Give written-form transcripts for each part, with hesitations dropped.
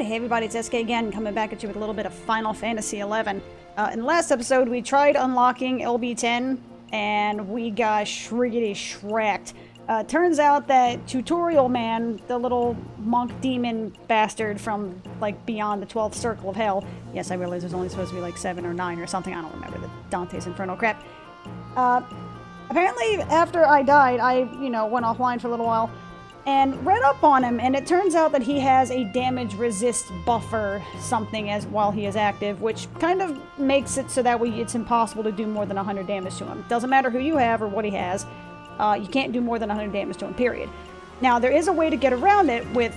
Hey everybody, it's SK again, coming back at you with a little bit of Final Fantasy XI. In the last episode, we tried unlocking LB10, and we got shriggity shracked. Turns out that Tutorial Man, the little monk demon bastard from, like, beyond the 12th circle of hell. Yes, I realize there's only supposed to be, like, 7 or 9 or something. I don't remember the Dante's Inferno crap. Apparently, after I died, I, went offline for a little while and read up on him, and it turns out that he has a damage resist buffer something as while he is active, which kind of makes it so that it's impossible to do more than 100 damage to him. Doesn't matter who you have or what he has, you can't do more than 100 damage to him, period. Now, there is a way to get around it with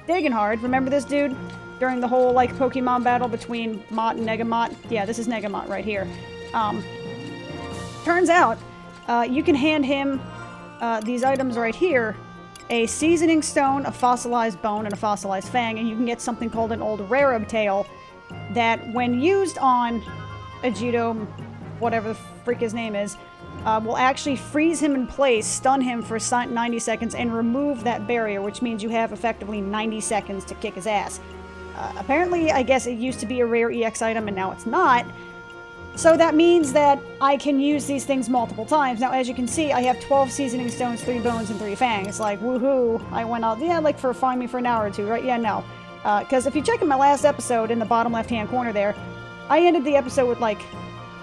Dagenhard. Remember this dude? During the whole, like, Pokemon battle between Mott and Negamot? Yeah, this is Negamot right here. Turns out, you can hand him these items right here, a seasoning stone, a fossilized bone, and a fossilized fang, and you can get something called an old rareb tail that, when used on Agito, whatever the freak his name is, will actually freeze him in place, stun him for 90 seconds, and remove that barrier, which means you have effectively 90 seconds to kick his ass. Apparently, I guess it used to be a rare EX item, and now it's not. So that means that I can use these things multiple times. Now, as you can see, I have 12 seasoning stones, 3 bones, and 3 fangs. Like, woohoo, I went out, yeah, like, find me for an hour or two, right? Yeah, no. Because if you check in my last episode, in the bottom left-hand corner there, I ended the episode with, like,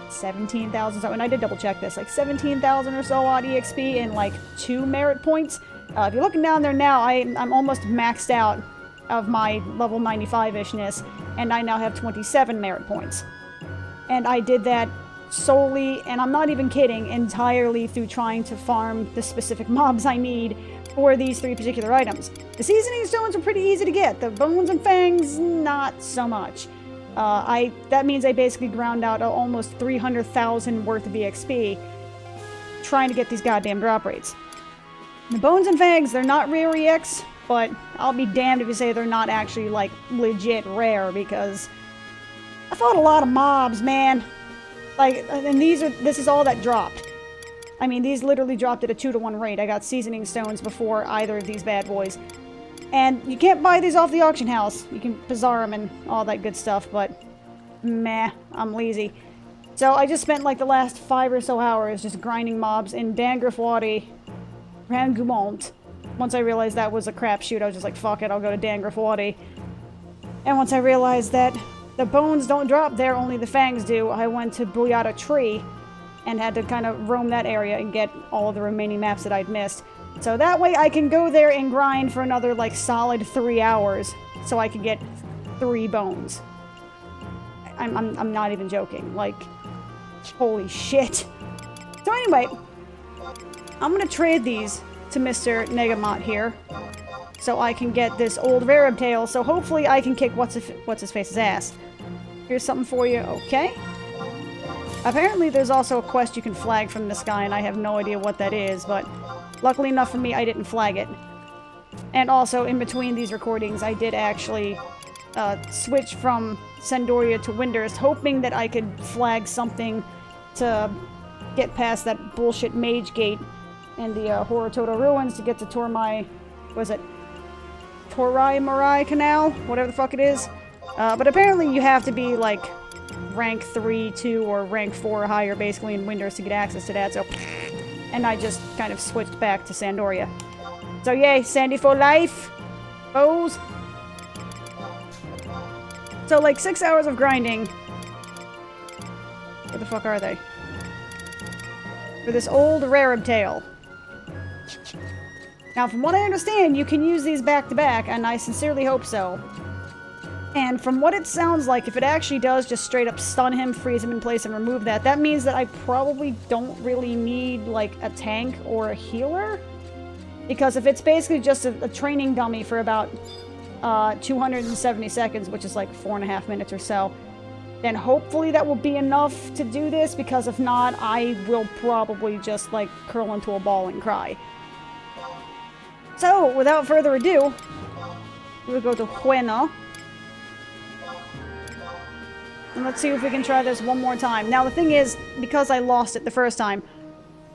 17,000, and I did double-check this, like, 17,000 or so odd EXP and, like, 2 merit points. If you're looking down there now, I'm almost maxed out of my level 95-ishness, and I now have 27 merit points. And I did that solely, and I'm not even kidding, entirely through trying to farm the specific mobs I need for these 3 particular items. The seasoning stones are pretty easy to get. The bones and fangs, not so much. That means I basically ground out almost 300,000 worth of EXP trying to get these goddamn drop rates. The bones and fangs, they're not rare EX, but I'll be damned if you say they're not actually, like, legit rare, because I fought a lot of mobs, man. Like, and this is all that dropped. I mean, these literally dropped at a 2-to-1 rate. I got seasoning stones before either of these bad boys. And you can't buy these off the auction house. You can bazaar them and all that good stuff, but meh, I'm lazy. So I just spent like the last 5 or so hours just grinding mobs in Dangrafwadi, Rangumont. Once I realized that was a crapshoot, I was just like, fuck it, I'll go to Dangrafwadi. And once I realized that the bones don't drop there, only the fangs do, I went to Buyata Tree and had to kind of roam that area and get all of the remaining maps that I'd missed. So that way I can go there and grind for another, like, solid 3 hours so I can get 3 bones. I'm not even joking. Like, holy shit. So anyway, I'm gonna trade these to Mr. Negamot here so I can get this old rareb tail, so hopefully I can kick what's-his-face's ass. Here's something for you, okay? Apparently there's also a quest you can flag from this guy, and I have no idea what that is, but luckily enough for me, I didn't flag it. And also, in between these recordings, I did actually switch from Sandoria to Windurst, hoping that I could flag something to get past that bullshit mage gate in the Horatoto ruins to get to Torai Morai Canal? Whatever the fuck it is. But apparently you have to be, like, rank 3, 2, or rank 4 or higher, basically, in Windurst to get access to that, so... And I just kind of switched back to Sandoria. So yay, Sandy for life! Bows! So, like, 6 hours of grinding... Where the fuck are they? For this old rareb tail. Now, from what I understand, you can use these back-to-back, and I sincerely hope so. And from what it sounds like, if it actually does just straight up stun him, freeze him in place, and remove that, that means that I probably don't really need, like, a tank or a healer. Because if it's basically just a training dummy for about 270 seconds, which is like 4.5 minutes or so, then hopefully that will be enough to do this, because if not, I will probably just, like, curl into a ball and cry. So, without further ado, we'll go to Huena. And let's see if we can try this one more time. Now, the thing is, because I lost it the first time,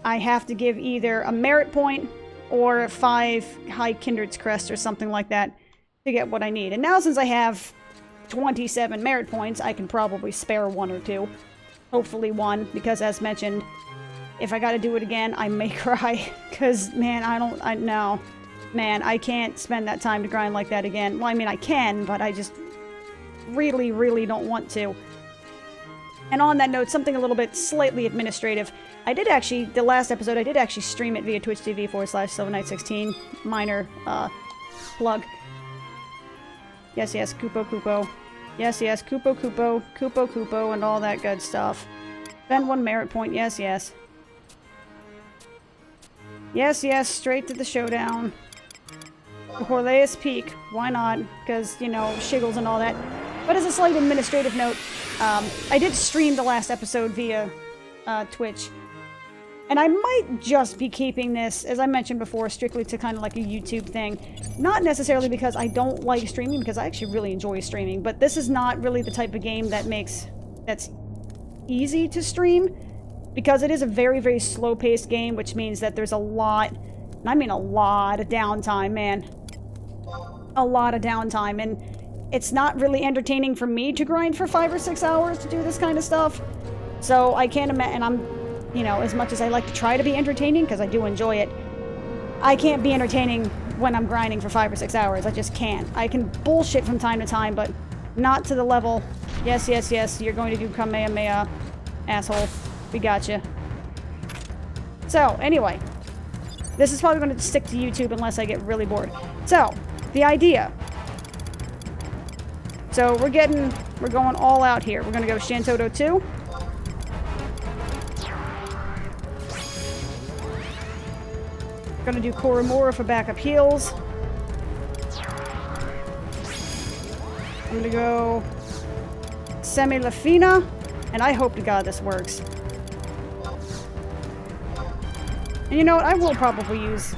I have to give either a merit point or 5 High Kindred's Crest or something like that to get what I need. And now since I have 27 merit points, I can probably spare 1 or 2. Hopefully 1, because as mentioned, if I gotta do it again, I may cry. Because, man, no. Man, I can't spend that time to grind like that again. Well, I mean, I can, but I just really, really don't want to. And on that note, something a little bit slightly administrative. I did actually, the last episode, I did actually stream it via Twitch TV /SilverKnight16. Minor, plug. Yes, yes, Kupo. Yes, yes, Kupo, and all that good stuff. Spend 1 merit point, yes, yes. Yes, yes, straight to the showdown. Horleus Peak, why not? Because, you know, shiggles and all that. But as a slight administrative note, I did stream the last episode via Twitch. And I might just be keeping this, as I mentioned before, strictly to kind of like a YouTube thing. Not necessarily because I don't like streaming, because I actually really enjoy streaming, but this is not really the type of game that's easy to stream, because it is a very, very slow-paced game, which means that there's a lot, and I mean a lot of downtime, man. A lot of downtime, and it's not really entertaining for me to grind for 5 or 6 hours to do this kind of stuff. So I can't imagine, and I'm, you know, as much as I like to try to be entertaining, because I do enjoy it, I can't be entertaining when I'm grinding for 5 or 6 hours. I just can't. I can bullshit from time to time, but not to the level, yes, yes, yes, you're going to do Kamehameha, asshole. We gotcha. So, anyway. This is probably going to stick to YouTube unless I get really bored. So, the idea. So, we're going all out here. We're going to go Shantoto 2. Gonna do Koromura for backup heals. I'm gonna go Semi Lafina, and I hope to God this works. And you know what? I will probably use...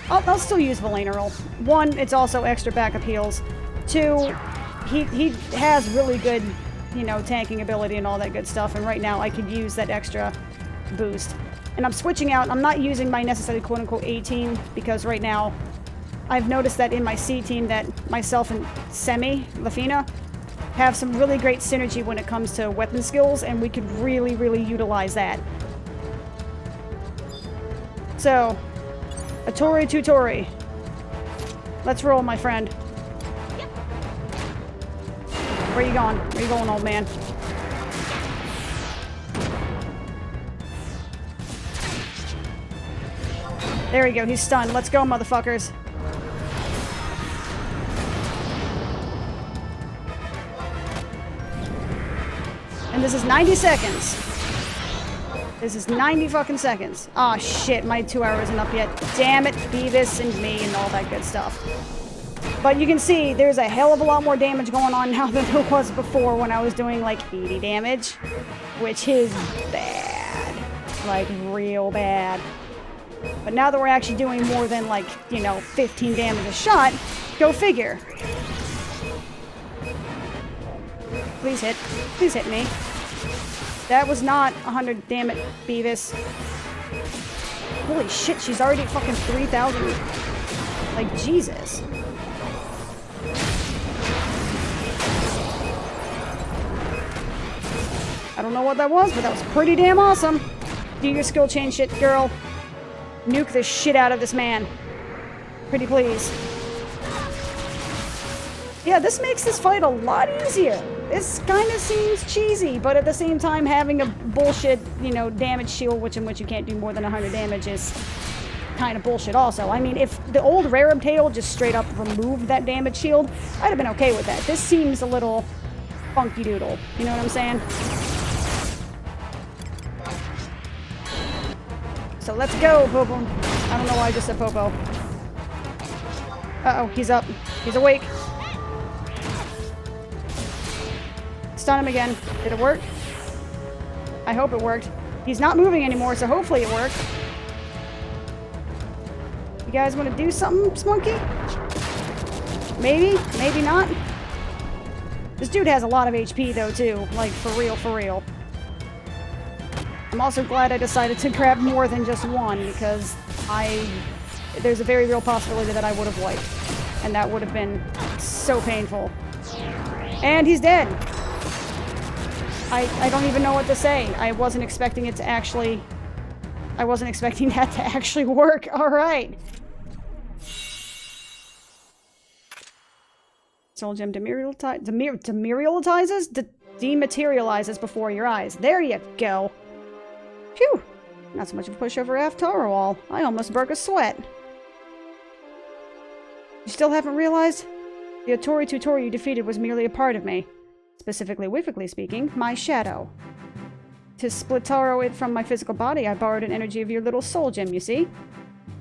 I'll still use Valeneral. 1, it's also extra backup heals. 2, he has really good, you know, tanking ability and all that good stuff, and right now I could use that extra boost. And I'm switching out, I'm not using my necessary quote-unquote A team, because right now I've noticed that in my C team that myself and Semi, Lafina, have some really great synergy when it comes to weapon skills, and we could really, really utilize that. So, Atori Tutori. Let's roll, my friend. Where you going? Where you going, old man? There we go, he's stunned. Let's go, motherfuckers. And this is 90 seconds. This is 90 fucking seconds. Aw, shit, my 2 hour isn't up yet. Damn it, Beavis and me and all that good stuff. But you can see, there's a hell of a lot more damage going on now than there was before when I was doing, like, 80 damage. Which is bad. Like, real bad. But now that we're actually doing more than, like, you know, 15 damage a shot, go figure. Please hit. Please hit me. That was not 100, damn it, Beavis. Holy shit, she's already at fucking 3,000. Like, Jesus. I don't know what that was, but that was pretty damn awesome. Do your skill chain shit, girl. Nuke the shit out of this man. Pretty please. Yeah, this makes this fight a lot easier. This kind of seems cheesy, but at the same time, having a bullshit, you know, damage shield, which you can't do more than 100 damage, is kind of bullshit also. I mean, if the old Rareb Tail just straight up removed that damage shield, I'd have been okay with that. This seems a little funky doodle. You know what I'm saying? So let's go, Popo. I don't know why I just said Popo. Uh-oh, he's up. He's awake. Stun him again. Did it work? I hope it worked. He's not moving anymore, so hopefully it worked. You guys want to do something, Spunky? Maybe? Maybe not? This dude has a lot of HP, though, too. Like, for real, for real. I'm also glad I decided to grab more than just one, because there's a very real possibility that I would have wiped. And that would have been so painful. And he's dead. I don't even know what to say. I wasn't expecting it to actually... I wasn't expecting that to actually work. Alright. Soul gem dematerializes before your eyes. There you go. Phew. Not so much of a pushover after all. I almost broke a sweat. You still haven't realized? The Otori Tutori you defeated was merely a part of me. Specifically, whiffically speaking, my shadow. To splittaro it from my physical body, I borrowed an energy of your little soul gem, you see?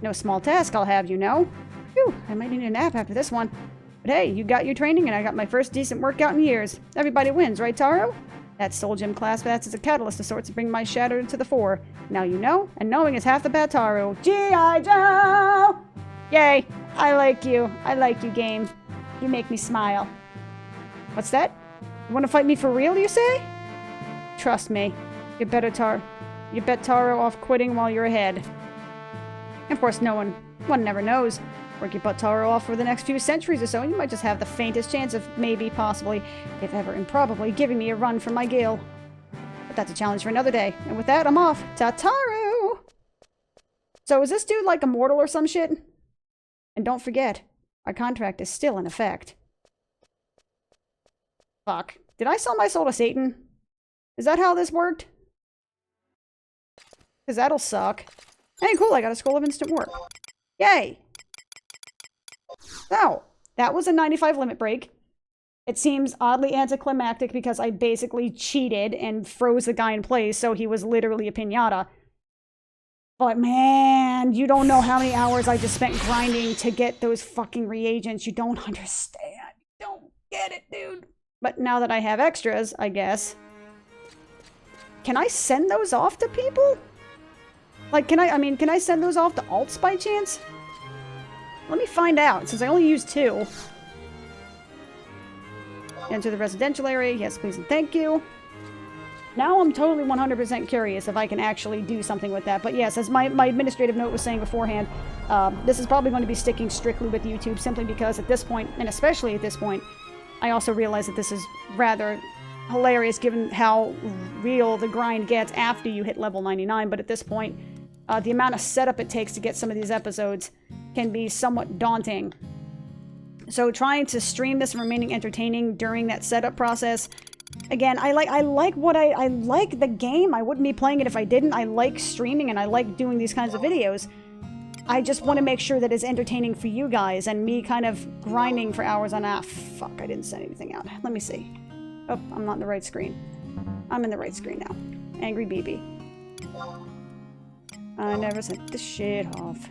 No small task I'll have, you know. Phew, I might need a nap after this one. But hey, you got your training and I got my first decent workout in years. Everybody wins, right, Taro? That soul gem class acts as a catalyst of sorts to bring my shadow to the fore. Now you know, and knowing is half the battle, Taro. G.I. Joe! Yay! I like you. I like you, game. You make me smile. What's that? You want to fight me for real, you say? Trust me. You bet Taro off quitting while you're ahead. Of course, one never knows. Work your butt Taro off for the next few centuries or so, and you might just have the faintest chance of maybe, possibly, if ever improbably, giving me a run for my gil. But that's a challenge for another day. And with that, I'm off. Ta-Taro! So is this dude like immortal or some shit? And don't forget, our contract is still in effect. Fuck. Did I sell my soul to Satan? Is that how this worked? Because that'll suck. Hey, cool, I got a Scroll of Instant Work. Yay! So, that was a 95 limit break. It seems oddly anticlimactic because I basically cheated and froze the guy in place, so he was literally a piñata. But man, you don't know how many hours I just spent grinding to get those fucking reagents. You don't understand. You don't get it, dude. But now that I have extras, I guess. Can I send those off to people? Like, can I send those off to alts by chance? Let me find out, since I only used 2. Enter the residential area. Yes, please and thank you. Now I'm totally 100% curious if I can actually do something with that. But yes, as my administrative note was saying beforehand, this is probably going to be sticking strictly with YouTube, simply because at this point, and especially at this point, I also realize that this is rather hilarious given how real the grind gets after you hit level 99. But at this point, the amount of setup it takes to get some of these episodes can be somewhat daunting. So trying to stream this and remaining entertaining during that setup process, again, I like the game. I wouldn't be playing it if I didn't. I like streaming and I like doing these kinds of videos. I just want to make sure that it's entertaining for you guys, and me kind of grinding for hours on... fuck, I didn't send anything out. Let me see. Oh, I'm not in the right screen. I'm in the right screen now. Angry BB. I never sent this shit off.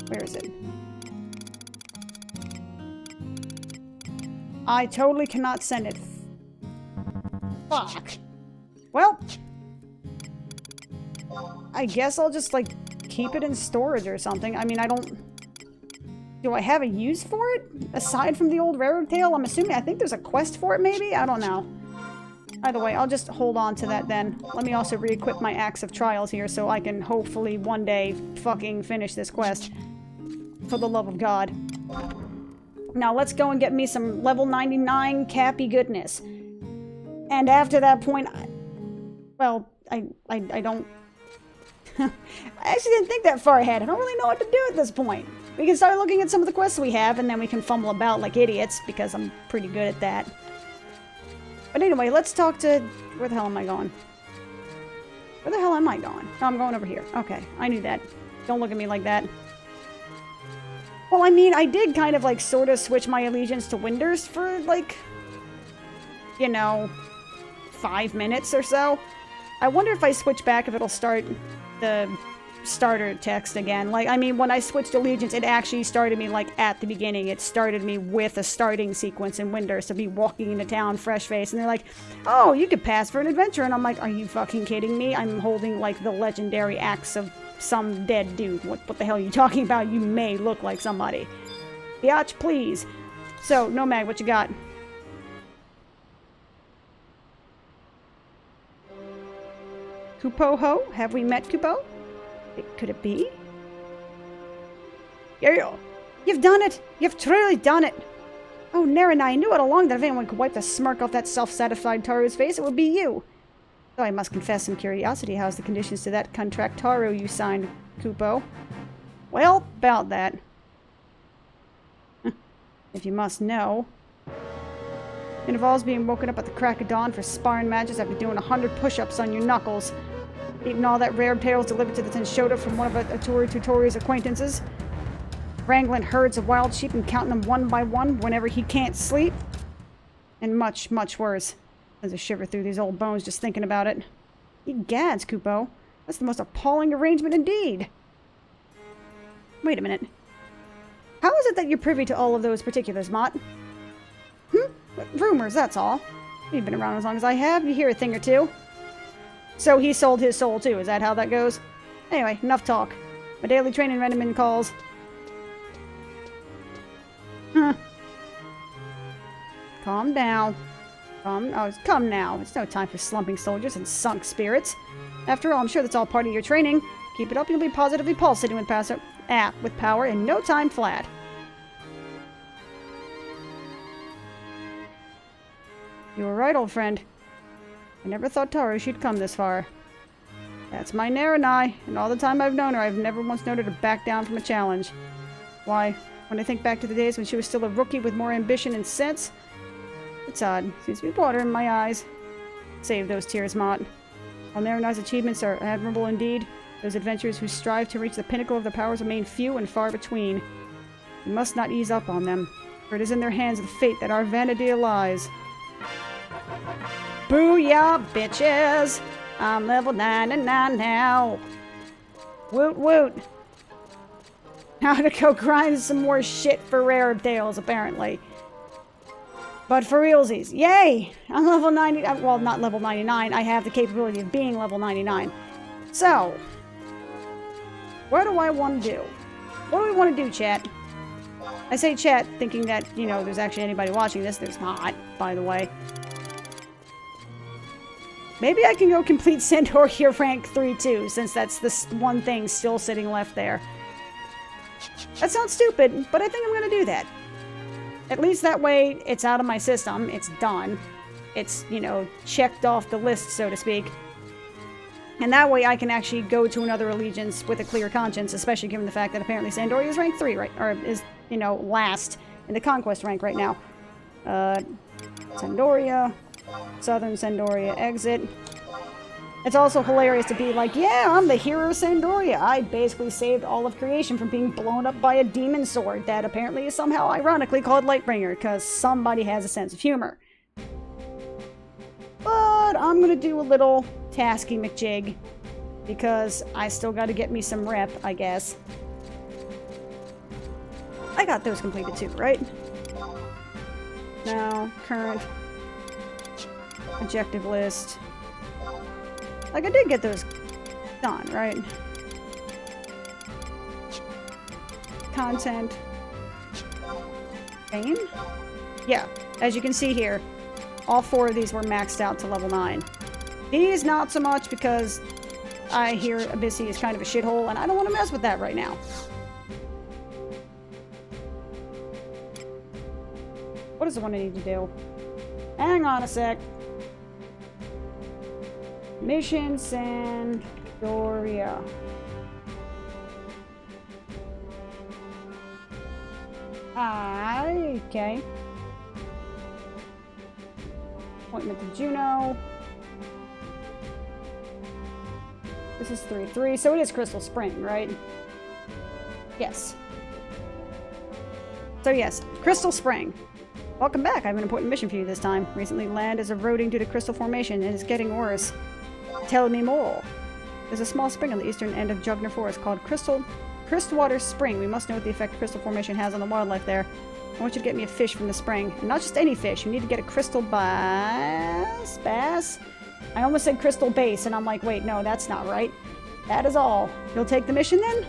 Where is it? I totally cannot send it. Fuck. Well, I guess I'll just, like, keep it in storage or something. I mean, I don't... Do I have a use for it? Aside from the old railroad tale, I'm assuming... I think there's a quest for it, maybe? I don't know. Either way, I'll just hold on to that then. Let me also re-equip my Axe of Trials here so I can hopefully one day fucking finish this quest. For the love of God. Now let's go and get me some level 99 Cappy goodness. And after that point, I don't... I actually didn't think that far ahead. I don't really know what to do at this point. We can start looking at some of the quests we have, and then we can fumble about like idiots, because I'm pretty good at that. But anyway, let's talk to... Where the hell am I going? Where the hell am I going? Oh, I'm going over here. Okay, I knew that. Don't look at me like that. Well, I mean, I did kind of, like, sort of switch my allegiance to Winders for, like, you know, 5 minutes or so. I wonder if I switch back if it'll start the starter text again. Like, I mean, when I switched allegiance, it actually started me, like, at the beginning. It started me with a starting sequence in Winders to be walking into town fresh-faced. And they're like, oh, you could pass for an adventure. And I'm like, are you fucking kidding me? I'm holding, like, the legendary axe of some dead dude. What the hell are you talking about? You may look like somebody. Biatch, please. So, Nomad, what you got? Kupo Ho? Have we met Kupo? Could it be? Yeah. You've done it. You've truly done it. Oh, Naren, I knew it all along that if anyone could wipe the smirk off that self-satisfied Taru's face, it would be you. Though I must confess some curiosity, how's the conditions to that contract Taru you signed, Kupo? Well, about that. If you must know. It involves being woken up at the crack of dawn for sparring matches after doing 100 push-ups on your knuckles. Eating all that rare tails delivered to the Tenshoda from one of Aturi Tutori's acquaintances. Wrangling herds of wild sheep and counting them one by one whenever he can't sleep. And much, much worse. There's a shiver through these old bones just thinking about it. Egads, Kupo. That's the most appalling arrangement indeed. Wait a minute. How is it that you're privy to all of those particulars, Mott? Rumors, that's all. You've been around as long as I have. You hear a thing or two. So he sold his soul too. Is that how that goes? Anyway, enough talk. My daily training regimen calls. Calm down. Come now. It's no time for slumping soldiers and sunk spirits. After all, I'm sure that's all part of your training. Keep it up, you'll be positively pulsating with power in no time flat. You were right, old friend. I never thought Taru she'd come this far. That's my Naranai, and all the time I've known her, I've never once known her to back down from a challenge. Why, when I think back to the days when she was still a rookie with more ambition and sense, it's odd. Seems to be water in my eyes. Save those tears, Mott. While Naranai's achievements are admirable indeed, those adventurers who strive to reach the pinnacle of their powers remain few and far between. We must not ease up on them, for it is in their hands the fate that our vanity lies. Booyah, bitches! I'm level 99 now. Woot woot. Now to go grind some more shit for rare tales, apparently. But for realsies, yay! I'm level 90. Well, not level 99. I have the capability of being level 99. So, what do I want to do? What do we want to do, chat? I say chat thinking that, you know, there's actually anybody watching this. There's not, by the way. Maybe I can go complete Sandoria rank 3 too, since that's the one thing still sitting left there. That sounds stupid, but I think I'm going to do that. At least that way, it's out of my system. It's done. It's, you know, checked off the list, so to speak. And that way I can actually go to another allegiance with a clear conscience, especially given the fact that apparently Sandoria is rank 3, right? Or is, you know, last in the conquest rank right now. Sandoria. Southern Sandoria exit. It's also hilarious to be like, yeah, I'm the hero of Sandoria. I basically saved all of creation from being blown up by a demon sword that apparently is somehow ironically called Lightbringer, because somebody has a sense of humor. But I'm gonna do a little tasky McJig, because I still gotta get me some rep, I guess. I got those completed too, right? Now, current objective list. Like, I did get those done, right? Content. Fame? Yeah, as you can see here, all 4 of these were maxed out to level 9. These not so much, because I hear Abyssi is kind of a shithole, and I don't want to mess with that right now. What is the one I need to do? Hang on a sec. Mission Sandoria. Okay. Appointment to Juno. This is 3-3, so it is Crystal Spring, right? Yes. So yes, Crystal Spring. Welcome back. I have an important mission for you this time. Recently, land is eroding due to crystal formation and is getting worse. Tell me more. There's a small spring on the eastern end of Jugner Forest called Crystwater Spring. We must note the effect crystal formation has on the wildlife there. I want you to get me a fish from the spring. And not just any fish. You need to get a crystal bass? Bass? I almost said crystal base, and I'm like, wait, no, that's not right. That is all. You'll take the mission then?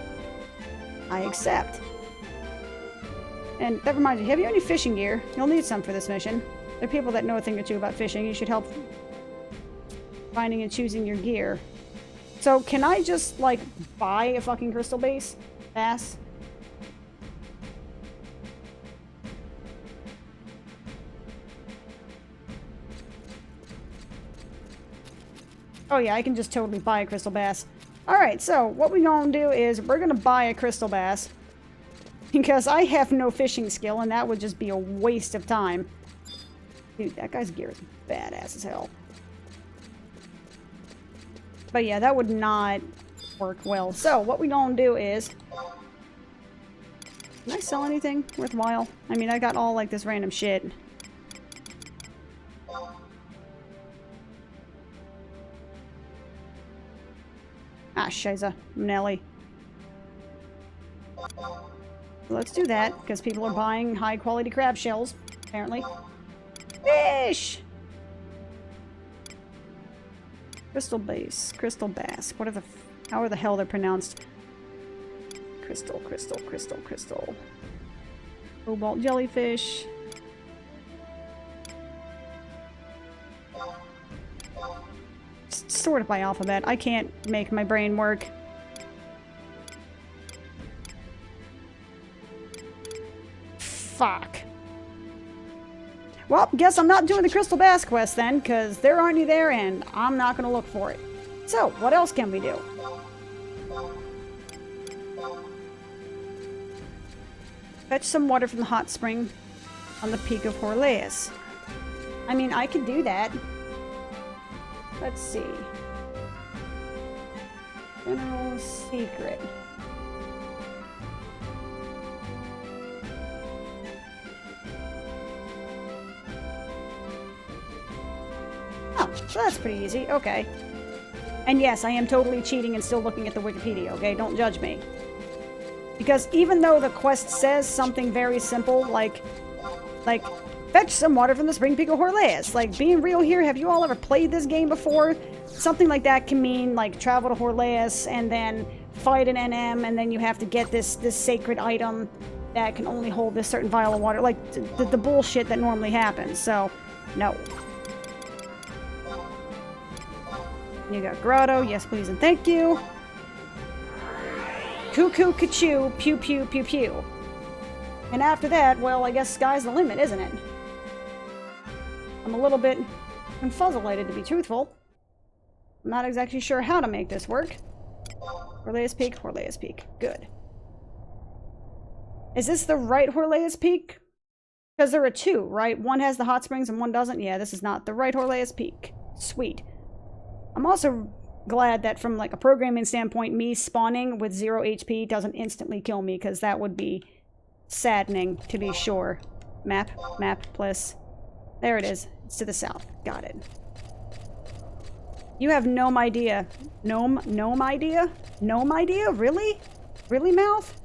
I accept. And that reminds me, have you any fishing gear? You'll need some for this mission. There are people that know a thing or two about fishing. You should help finding and choosing your gear. So, can I just, like, buy a fucking crystal base? Bass? Oh yeah, I can just totally buy a crystal bass. Alright, so what we're gonna do is we're gonna buy a crystal bass. Because I have no fishing skill, and that would just be a waste of time. Dude, that guy's gear is badass as hell. But yeah, that would not work well. So, what we gonna do is... Can I sell anything worthwhile? I mean, I got all, like, this random shit. Ah, shiza. Nelly. Let's do that, because people are buying high-quality crab shells, apparently. Fish! Crystal base. Crystal bass. What are the... How are the hell they're pronounced? Crystal, crystal, crystal, crystal. Cobalt jellyfish. Sort of by alphabet. I can't make my brain work. Fuck. Well, guess I'm not doing the Crystal Bass quest then, because there aren't any there and I'm not going to look for it. So, what else can we do? Fetch some water from the hot spring on the peak of Horleus. I mean, I could do that. Let's see. General secret. Oh, so that's pretty easy. Okay. And yes, I am totally cheating and still looking at the Wikipedia, okay? Don't judge me. Because even though the quest says something very simple, like, fetch some water from the spring peak of Horleus. Like, being real here, have you all ever played this game before? Something like that can mean, like, travel to Horleus and then fight an NM, and then you have to get this sacred item that can only hold this certain vial of water. Like, the bullshit that normally happens. So, no. You got grotto, yes please and thank you. Cuckoo, kachoo, pew pew pew pew. And after that, well, I guess sky's the limit, isn't it? I'm a little bit confuzzled, to be truthful. I'm not exactly sure how to make this work. Horleus Peak, Horleus Peak. Good. Is this the right Horleus Peak? Because there are two, right? One has the hot springs and one doesn't. Yeah, this is not the right Horleus Peak. Sweet. I'm also glad that from, like, a programming standpoint, me spawning with 0 HP doesn't instantly kill me, because that would be saddening, to be sure. Map, plus. There it is. It's to the south. Got it. You have no idea. Gnome idea? Gnome idea? Really? Really, Mouth?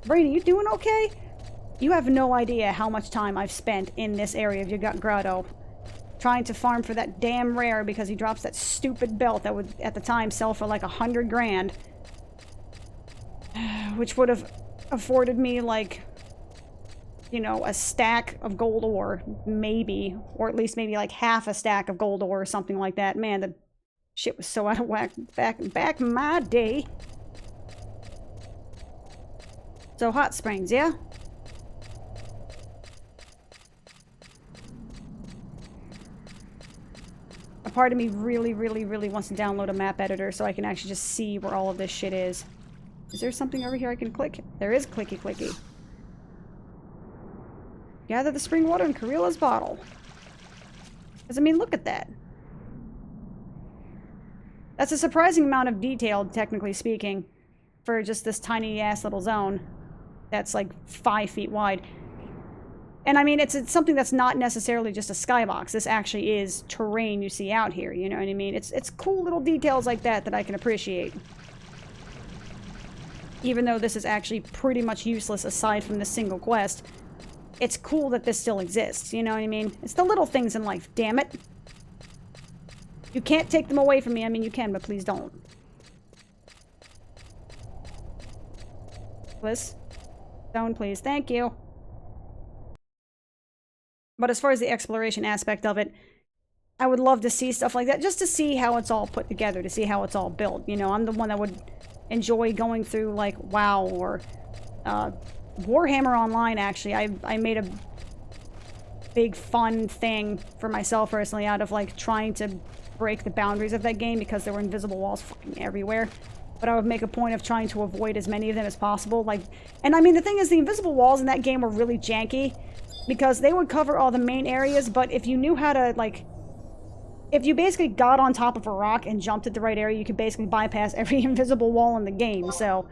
Brady, you doing okay? You have no idea how much time I've spent in this area of your gut grotto. Trying to farm for that damn rare because he drops that stupid belt that would, at the time, sell for like 100 grand. Which would have afforded me, like, you know, a stack of gold ore, maybe. Or at least maybe like half a stack of gold ore or something like that. Man, the shit was so out of whack back in my day. So, hot springs, yeah? A part of me really, really, really wants to download a map editor so I can actually just see where all of this shit is. Is there something over here I can click? There is clicky clicky. Gather the spring water in Karilla's bottle. Because, I mean, look at that. That's a surprising amount of detail, technically speaking, for just this tiny-ass little zone that's, like, 5 feet wide. And, I mean, it's something that's not necessarily just a skybox. This actually is terrain you see out here, you know what I mean? It's cool little details like that that I can appreciate. Even though this is actually pretty much useless aside from this single quest, it's cool that this still exists, you know what I mean? It's the little things in life, damn it. You can't take them away from me. I mean, you can, but please don't. Bliss. Stone, please. Thank you. But as far as the exploration aspect of it, I would love to see stuff like that, just to see how it's all put together, to see how it's all built. You know, I'm the one that would enjoy going through, like, WoW or Warhammer Online, actually. I made a big fun thing for myself personally out of, like, trying to break the boundaries of that game because there were invisible walls fucking everywhere. But I would make a point of trying to avoid as many of them as possible. Like, and I mean, the thing is, the invisible walls in that game were really janky because they would cover all the main areas, but if you knew how to, like, if you basically got on top of a rock and jumped at the right area, you could basically bypass every invisible wall in the game, so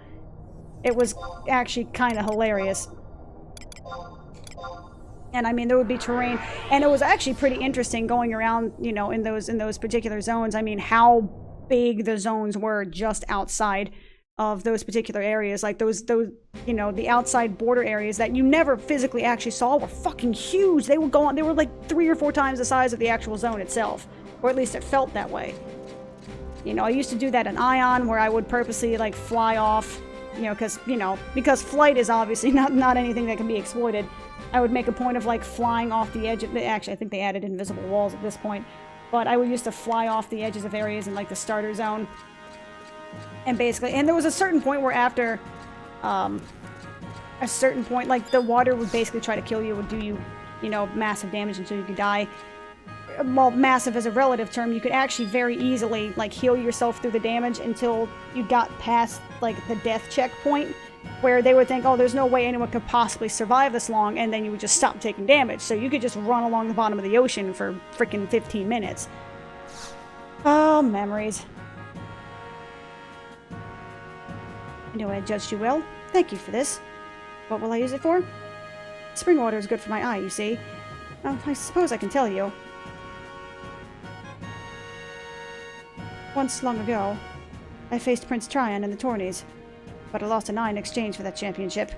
it was actually kind of hilarious. And I mean, there would be terrain, and it was actually pretty interesting going around, you know, in those particular zones. I mean, how big the zones were just outside of those particular areas. Like those, you know, the outside border areas that you never physically actually saw were fucking huge. They would go on, they were like 3 or 4 times the size of the actual zone itself, or at least it felt that way. You know, I used to do that in Ion, where I would purposely like fly off, you know, because flight is obviously not anything that can be exploited. I would make a point of like flying off the edge of the, actually I think they added invisible walls at this point, but I would used to fly off the edges of areas in like the starter zone. And basically, and there was a certain point where after a certain point, like the water would basically try to kill you, would do you, you know, massive damage until you could die. Well, massive as a relative term, you could actually very easily like heal yourself through the damage until you got past like the death checkpoint, where they would think, oh, there's no way anyone could possibly survive this long, and then you would just stop taking damage. So you could just run along the bottom of the ocean for freaking 15 minutes. Oh, memories. I know I judged you well. Thank you for this. What will I use it for? Spring water is good for my eye, you see. I suppose I can tell you. Once long ago, I faced Prince Tryon in the tourneys, but I lost an eye in exchange for that championship.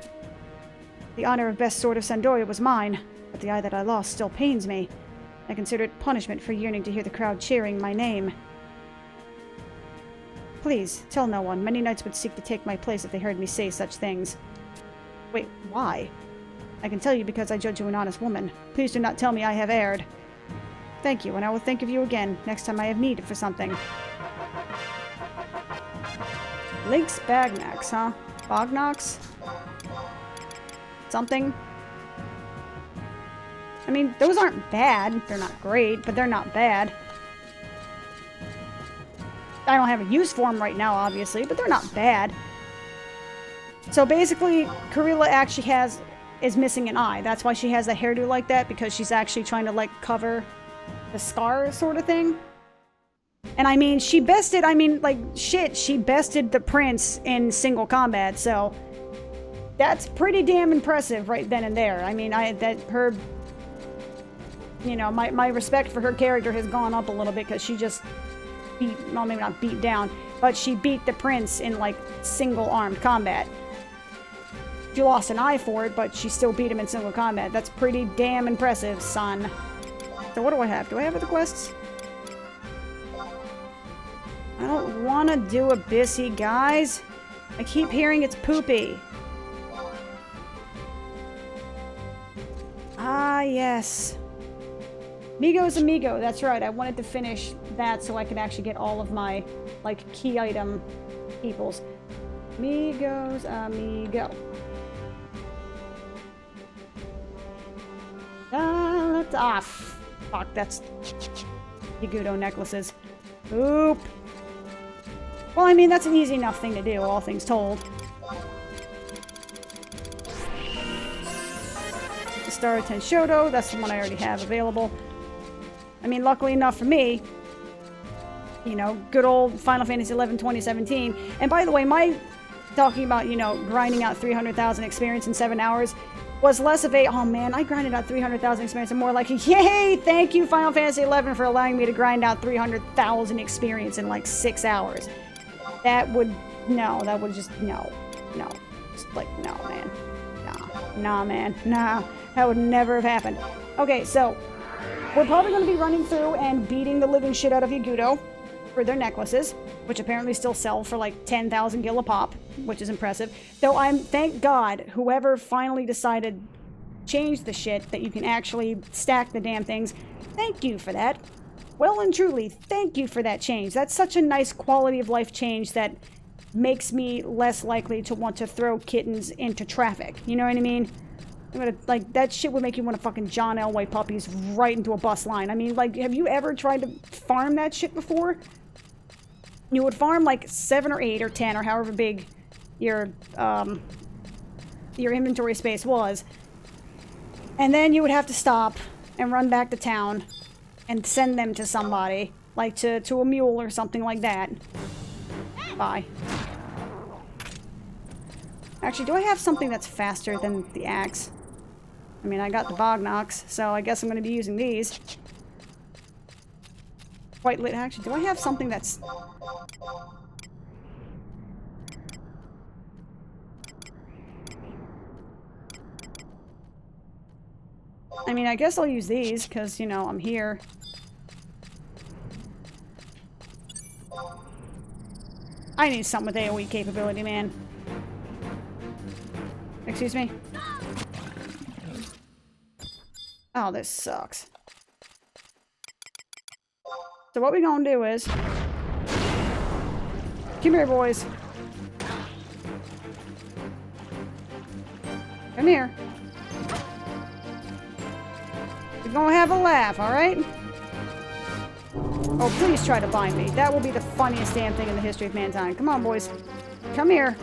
The honor of best sword of Sandoria was mine, but the eye that I lost still pains me. I consider it punishment for yearning to hear the crowd cheering my name. Please, tell no one. Many knights would seek to take my place if they heard me say such things. Wait, why? I can tell you because I judge you an honest woman. Please do not tell me I have erred. Thank you, and I will think of you again next time I have need for something. Link's Bagnax, huh? Bognox? Something? I mean, those aren't bad. They're not great, but they're not bad. I don't have a use for them right now, obviously, but they're not bad. So basically, Karila actually is missing an eye. That's why she has the hairdo like that, because she's actually trying to, like, cover the scar sort of thing. And I mean, she bested, I mean, like, shit, she bested the prince in single combat, so that's pretty damn impressive right then and there. I mean, you know, my respect for her character has gone up a little bit, because she just beat, well, maybe not beat down, but she beat the prince in, like, single-armed combat. She lost an eye for it, but she still beat him in single combat. That's pretty damn impressive, son. So what do I have? Do I have other quests? I don't want to do Abyssy, guys. I keep hearing it's poopy. Ah, yes. Migo's Amigo, that's right. I wanted to finish that so I could actually get all of my, like, key item peoples. Migo's Amigo. Ah, fuck, that's Yagudo necklaces. Oop. Well, I mean, that's an easy enough thing to do, all things told. The Star 10 Shoto, that's the one I already have available. I mean, luckily enough for me, you know, good old Final Fantasy XI 2017. And by the way, my talking about, you know, grinding out 300,000 experience in 7 hours was less of a, oh man, I grinded out 300,000 experience, and more like, yay, thank you Final Fantasy XI for allowing me to grind out 300,000 experience in like 6 hours. That would, no, that would just, no, just like, no, man, nah, man, nah, that would never have happened. Okay, so, we're probably going to be running through and beating the living shit out of Yagudo for their necklaces, which apparently still sell for like 10,000 gil a pop, which is impressive. Though thank God, whoever finally decided change the shit that you can actually stack the damn things. Thank you for that. Well and truly, thank you for that change. That's such a nice quality of life change that makes me less likely to want to throw kittens into traffic. You know what I mean? I'm gonna, like, that shit would make you want to fucking John Elway puppies right into a bus line. I mean, like, have you ever tried to farm that shit before? You would farm, like, 7 or 8 or 10 or however big your inventory space was. And then you would have to stop and run back to town and send them to somebody. Like, to a mule or something like that. Bye. Actually, do I have something that's faster than the axe? I mean, I got the Bognox, so I guess I'm going to be using these. Quite lit. Actually, do I have something that's... I mean, I guess I'll use these, because, you know, I'm here. I need something with AoE capability, man. Excuse me? Oh, this sucks. So what we gonna do is... Come here, boys. Come here. We're gonna have a laugh, alright? Oh, please try to bind me. That will be the funniest damn thing in the history of mankind. Come on, boys. Come here.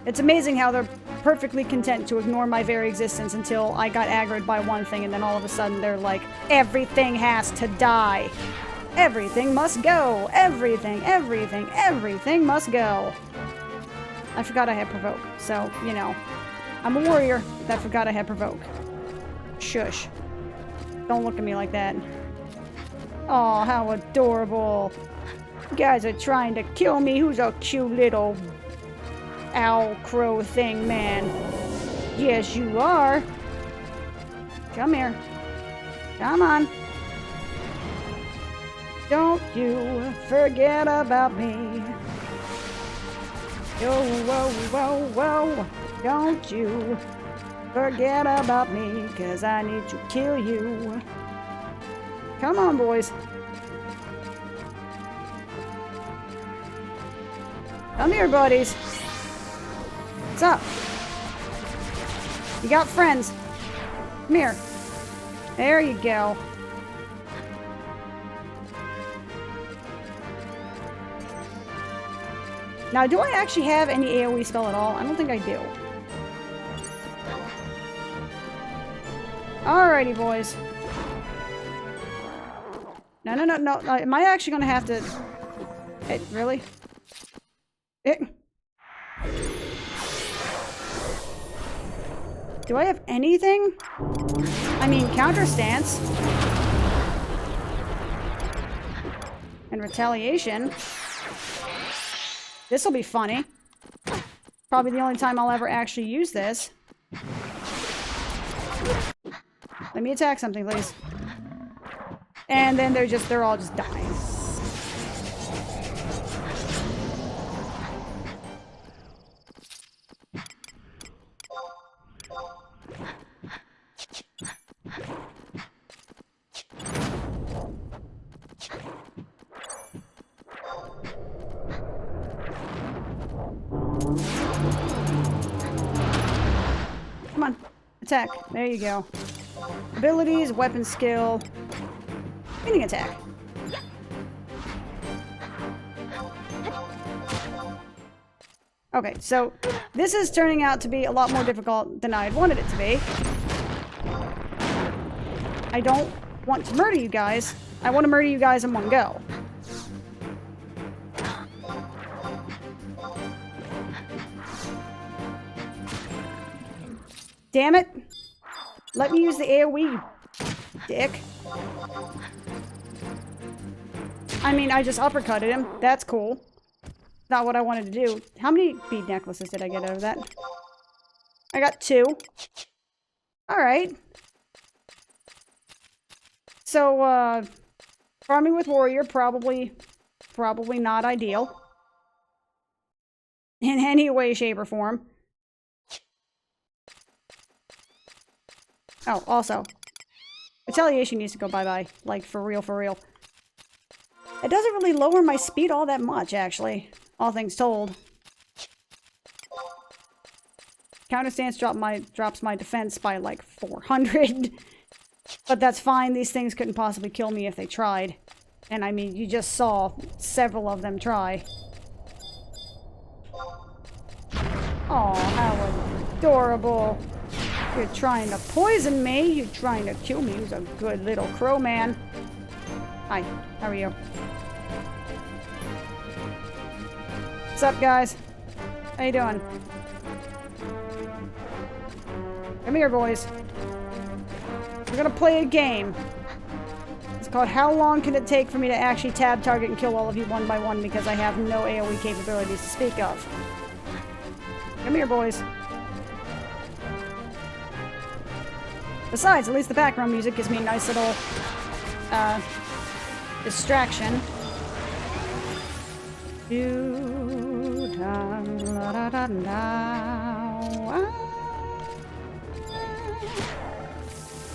It's amazing how they're perfectly content to ignore my very existence until I got aggroed by one thing, and then all of a sudden they're like, everything has to die. Everything must go. Everything must go. I forgot I had provoke, so, you know. I'm a warrior that forgot I had provoke. Shush. Don't look at me like that. Oh, how adorable. You guys are trying to kill me. Who's a cute little owl crow thing, man? Yes, you are. Come here. Come on. Don't you forget about me. Whoa, whoa, whoa, whoa. Don't you forget about me, 'cause I need to kill you. Come on, boys. Come here, buddies. What's up? You got friends. Come here. There you go. Now, do I actually have any AoE spell at all? I don't think I do. Alrighty, boys. No. Am I actually gonna have to... really? Do I have anything? I mean, counter stance. And retaliation. This'll be funny. Probably the only time I'll ever actually use this. Let me attack something, please. And then they're all just dying. Come on, attack. There you go. Abilities, weapon skill, hitting attack. Okay, so this is turning out to be a lot more difficult than I had wanted it to be. I don't want to murder you guys. I want to murder you guys in one go. Damn it. Let me use the AoE, dick. I mean, I just uppercutted him. That's cool. Not what I wanted to do. How many bead necklaces did I get out of that? I got 2. Alright. So, farming with warrior, probably not ideal. In any way, shape, or form. Oh, also, retaliation needs to go bye-bye. Like, for real, for real. It doesn't really lower my speed all that much, actually. All things told. Counter stance drops my defense by like 400. But that's fine. These things couldn't possibly kill me if they tried. And I mean, you just saw several of them try. Oh, how adorable. You're trying to poison me. You're trying to kill me. You're a good little crow man. Hi, how are you? What's up, guys? How you doing? Come here, boys. We're gonna play a game. It's called How Long Can It Take for Me to Actually Tab Target and Kill All of You one by one, because I have no AoE capabilities to speak of. Come here, boys. Besides, at least the background music gives me a nice little distraction.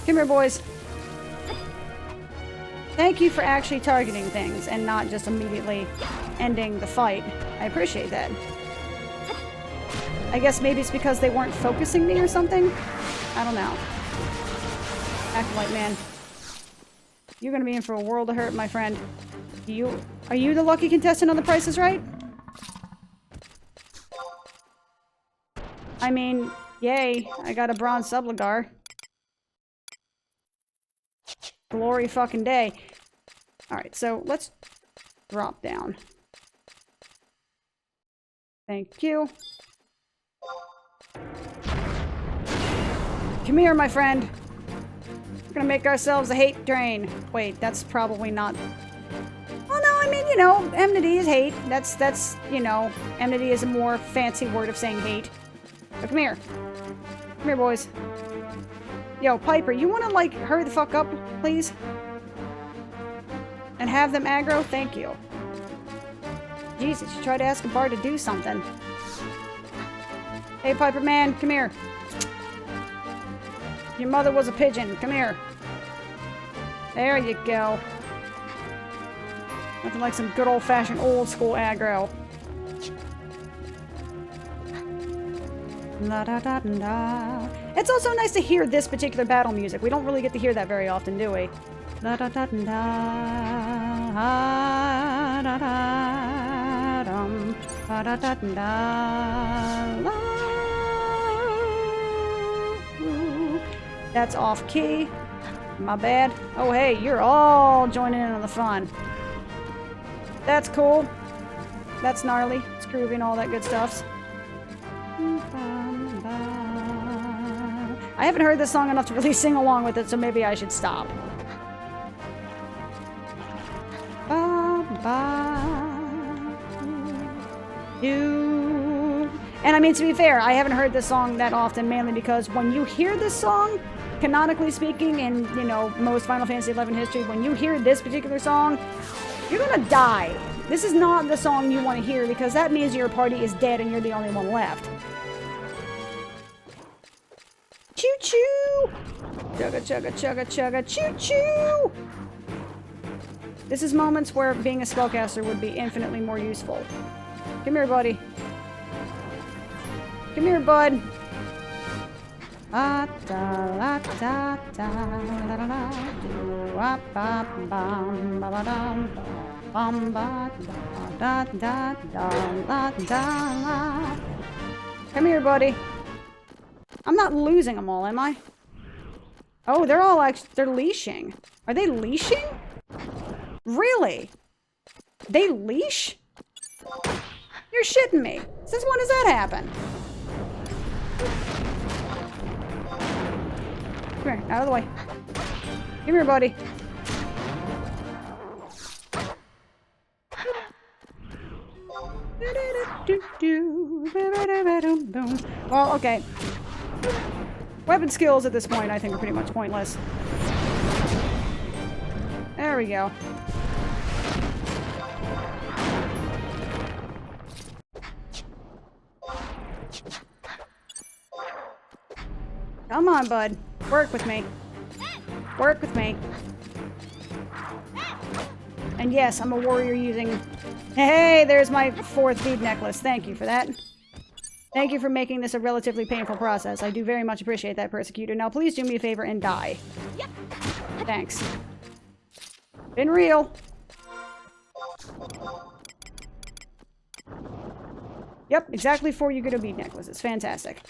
Come here, boys. Thank you for actually targeting things and not just immediately ending the fight. I appreciate that. I guess maybe it's because they weren't focusing me or something? I don't know. Acolyte man. You're gonna be in for a world of hurt, my friend. Are you the lucky contestant on The Price is Right? I mean, yay, I got a bronze subligar. Glory fucking day. Alright, so let's drop down. Thank you. Come here, my friend. We're gonna make ourselves a hate drain. Wait, that's probably not... Well, no, I mean, you know, enmity is hate. That's, you know, enmity is a more fancy word of saying hate. But come here. Come here, boys. Yo, Piper, you wanna, like, hurry the fuck up, please? And have them aggro? Thank you. Jesus, you tried to ask a bard to do something. Hey, Piper man, come here. Your mother was a pigeon. Come here. There you go. Nothing like some good old-fashioned old-school aggro. La da da da. It's also nice to hear this particular battle music. We don't really get to hear that very often, do we? La da da da da da dum da da da da. That's off key. My bad. Oh hey, you're all joining in on the fun. That's cool. That's gnarly. It's groovy and all that good stuff. I haven't heard this song enough to really sing along with it, so maybe I should stop. And I mean, to be fair, I haven't heard this song that often, mainly because when you hear this song, canonically speaking, in, you know, most Final Fantasy XI history, when you hear this particular song, you're gonna die. This is not the song you want to hear, because that means your party is dead and you're the only one left. Choo-choo! Chugga, chugga, chugga, chugga, choo-choo! This is moments where being a spellcaster would be infinitely more useful. Come here, buddy. Come here, bud. Come here, buddy. I'm not losing them all, am I? Oh, they're all actually... They're leashing. Are they leashing? Really? They leash? You're shitting me. Since when does that happen? Come here, out of the way. Come here, buddy. Well, okay. Weapon skills at this point, I think, are pretty much pointless. There we go. Come on, bud. Work with me. Work with me. And yes, I'm a warrior using... Hey, there's my 4th bead necklace. Thank you for that. Thank you for making this a relatively painful process. I do very much appreciate that, Persecutor. Now please do me a favor and die. Yep. Thanks. Been real. Yep, exactly 4 Yugudo bead necklaces. Fantastic.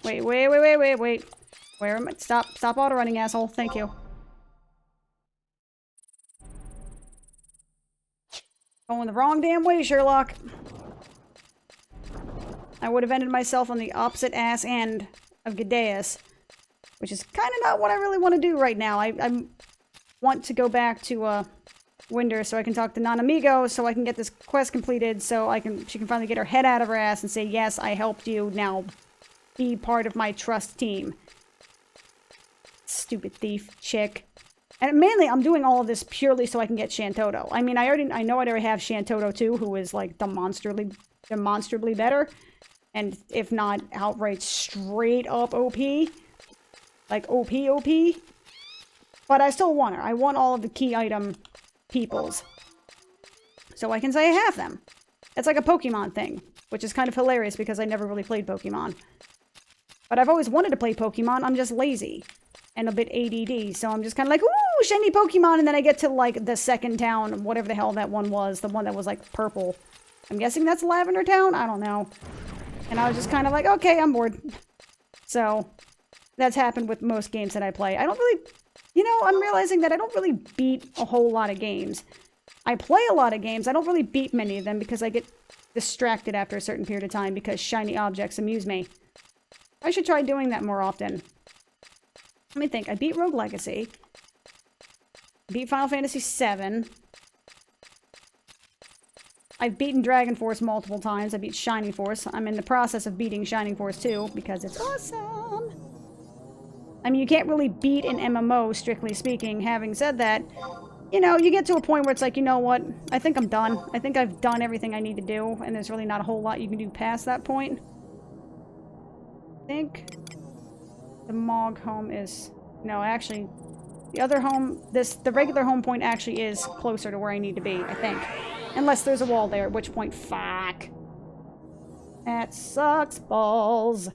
Wait. Where am I? Stop auto-running, asshole. Thank you. Going the wrong damn way, Sherlock. I would have ended myself on the opposite ass end of Gideas, which is kind of not what I really want to do right now. I want to go back to Winder so I can talk to Nanamigo, so I can get this quest completed, so she can finally get her head out of her ass and say, yes, I helped you, now be part of my trust team. Stupid thief chick. And mainly, I'm doing all of this purely so I can get Shantoto. I mean, I know I already have Shantoto too, who is like demonstrably better. And if not, outright straight up OP. Like OP. But I still want her. I want all of the key item peoples. So I can say I have them. It's like a Pokemon thing, which is kind of hilarious because I never really played Pokemon. But I've always wanted to play Pokemon, I'm just lazy. And a bit ADD, so I'm just kind of like, ooh, shiny Pokemon, and then I get to, like, the second town, whatever the hell that one was, the one that was, like, purple. I'm guessing that's Lavender Town? I don't know. And I was just kind of like, okay, I'm bored. So, that's happened with most games that I play. I don't really, you know, I'm realizing that I don't really beat a whole lot of games. I play a lot of games, I don't really beat many of them because I get distracted after a certain period of time because shiny objects amuse me. I should try doing that more often. Let me think. I beat Rogue Legacy. Beat Final Fantasy VII. I've beaten Dragon Force multiple times. I beat Shining Force. I'm in the process of beating Shining Force 2 because it's awesome. I mean, you can't really beat an MMO, strictly speaking. Having said that, you know, you get to a point where it's like, you know what? I think I'm done. I think I've done everything I need to do, and there's really not a whole lot you can do past that point. I think the Mog home is... No, actually, the other home... The regular home point actually is closer to where I need to be, I think. Unless there's a wall there, at which point, fuck. That sucks balls.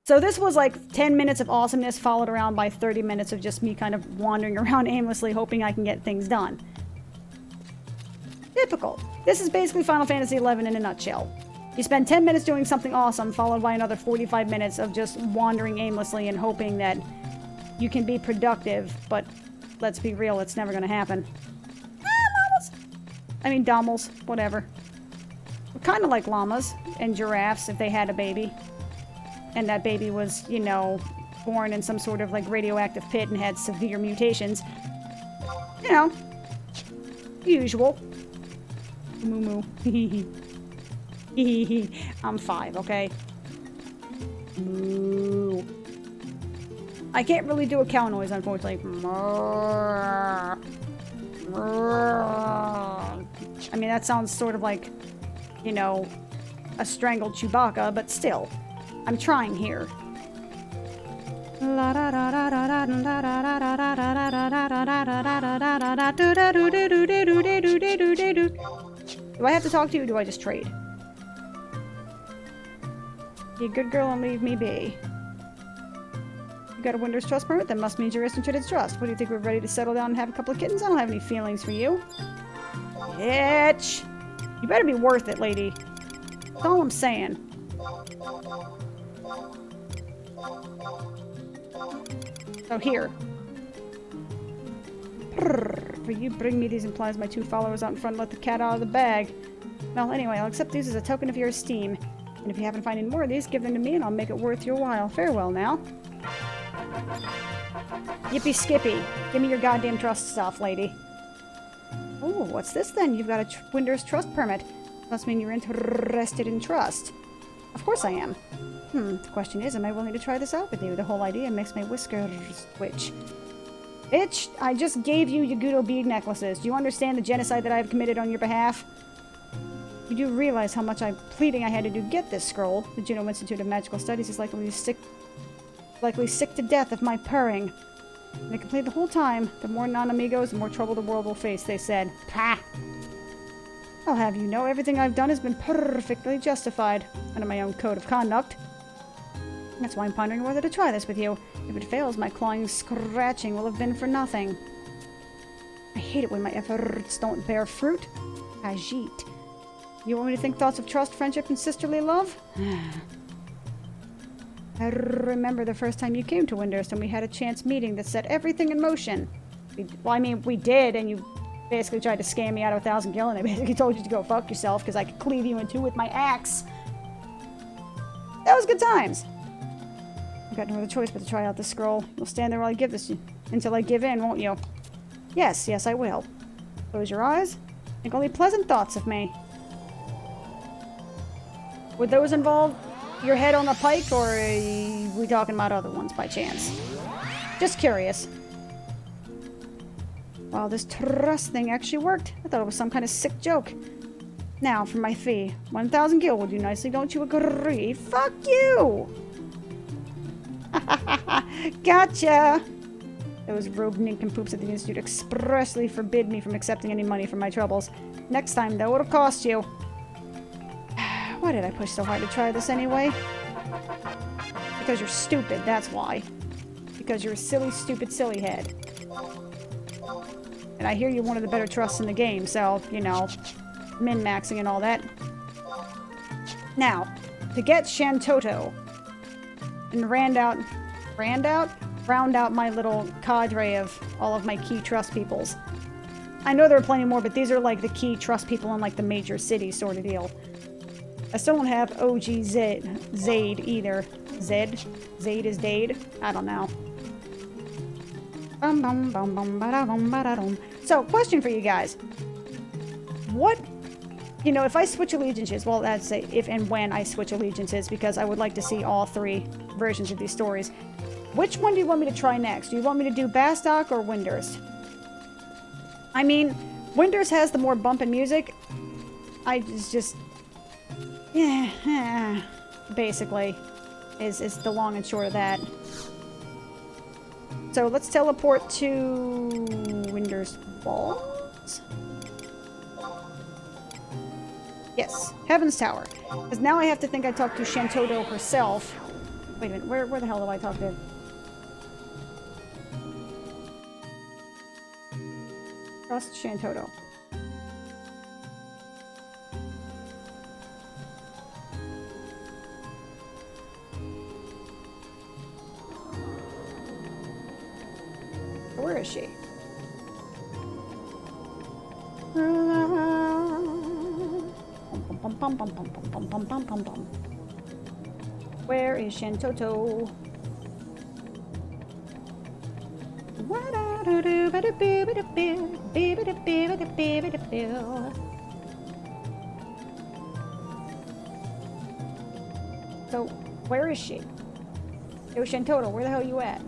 So this was like 10 minutes of awesomeness followed around by 30 minutes of just me kind of wandering around aimlessly hoping I can get things done. Typical. This is basically Final Fantasy XI in a nutshell. You spend 10 minutes doing something awesome, followed by another 45 minutes of just wandering aimlessly and hoping that you can be productive, but let's be real, it's never gonna happen. Llamas! I mean, Dommels, whatever. Kind of like llamas and giraffes if they had a baby. And that baby was, you know, born in some sort of, like, radioactive pit and had severe mutations. You know. Usual. Moo moo. I'm 5, okay? Moo. I can't really do a cow noise, unfortunately. I mean, that sounds sort of like, you know, a strangled Chewbacca, but still. I'm trying here. Do I have to talk to you or do I just trade? Be a good girl and leave me be. You got a Winder's trust permit? That must mean you're interested in trust. What do you think, we're ready to settle down and have a couple of kittens? I don't have any feelings for you. Bitch! You better be worth it, lady. That's all I'm saying. So here. For you bring me these implies my 2 followers out in front let the cat out of the bag. Well, anyway, I'll accept these as a token of your esteem. And if you happen to find any more of these, give them to me and I'll make it worth your while. Farewell now. Yippee skippy. Give me your goddamn trust stuff, lady. Oh, what's this then? You've got a Winder's trust permit. Must mean you're interested in trust. Of course I am. The question is, am I willing to try this out with you? The whole idea makes my whiskers twitch. Bitch, I just gave you Yugudo bead necklaces. Do you understand the genocide that I have committed on your behalf? You do realize how much pleading I had to do to get this scroll. The Juno Institute of Magical Studies is likely sick to death of my purring. And they complained the whole time. The more non-amigos, the more trouble the world will face, they said. Pah! I'll have you know everything I've done has been perfectly justified under my own code of conduct. That's why I'm pondering whether to try this with you. If it fails, my clawing and scratching will have been for nothing. I hate it when my efforts don't bear fruit. Ajit. You want me to think thoughts of trust, friendship, and sisterly love? I remember the first time you came to Windhurst and we had a chance meeting that set everything in motion. We did, and you basically tried to scam me out of 1,000 gil, and I basically told you to go fuck yourself because I could cleave you in two with my axe. That was good times. I've got no other choice but to try out this scroll. You'll stand there while I give this until I give in, won't you? Yes, yes, I will. Close your eyes. Think only pleasant thoughts of me. Would those involve your head on the pike, or are we talking about other ones by chance? Just curious. Wow, this trust thing actually worked. I thought it was some kind of sick joke. Now, for my fee. 1,000 gil will do nicely, don't you agree? Fuck you! Gotcha! Those robed nincompoops at the Institute expressly forbid me from accepting any money for my troubles. Next time, though, it'll cost you. Why did I push so hard to try this anyway? Because you're stupid, that's why. Because you're a silly, stupid, silly head. And I hear you're one of the better trusts in the game, so, you know, min-maxing and all that. Now, to get Shantoto and round out my little cadre of all of my key trust peoples. I know there are plenty more, but these are like the key trust people in like the major cities sort of deal. I still don't have OG Zaid either. Zed? Zaid is Dade? I don't know. So, question for you guys. What, you know, if I switch allegiances, well, that's if and when I switch allegiances, because I would like to see all three versions of these stories. Which one do you want me to try next? Do you want me to do Bastok or Windhurst? I mean, Windhurst has the more bumpin' music. Yeah, basically, is the long and short of that. So let's teleport to Windhurst Walls. Yes, Heaven's Tower. Because now I have to think I talked to Shantoto herself. Wait a minute, where the hell do I talk to? Trust Shantoto. Where is she? Where is Shantoto? So, where is she? Yo, Shantoto, where the hell are you at?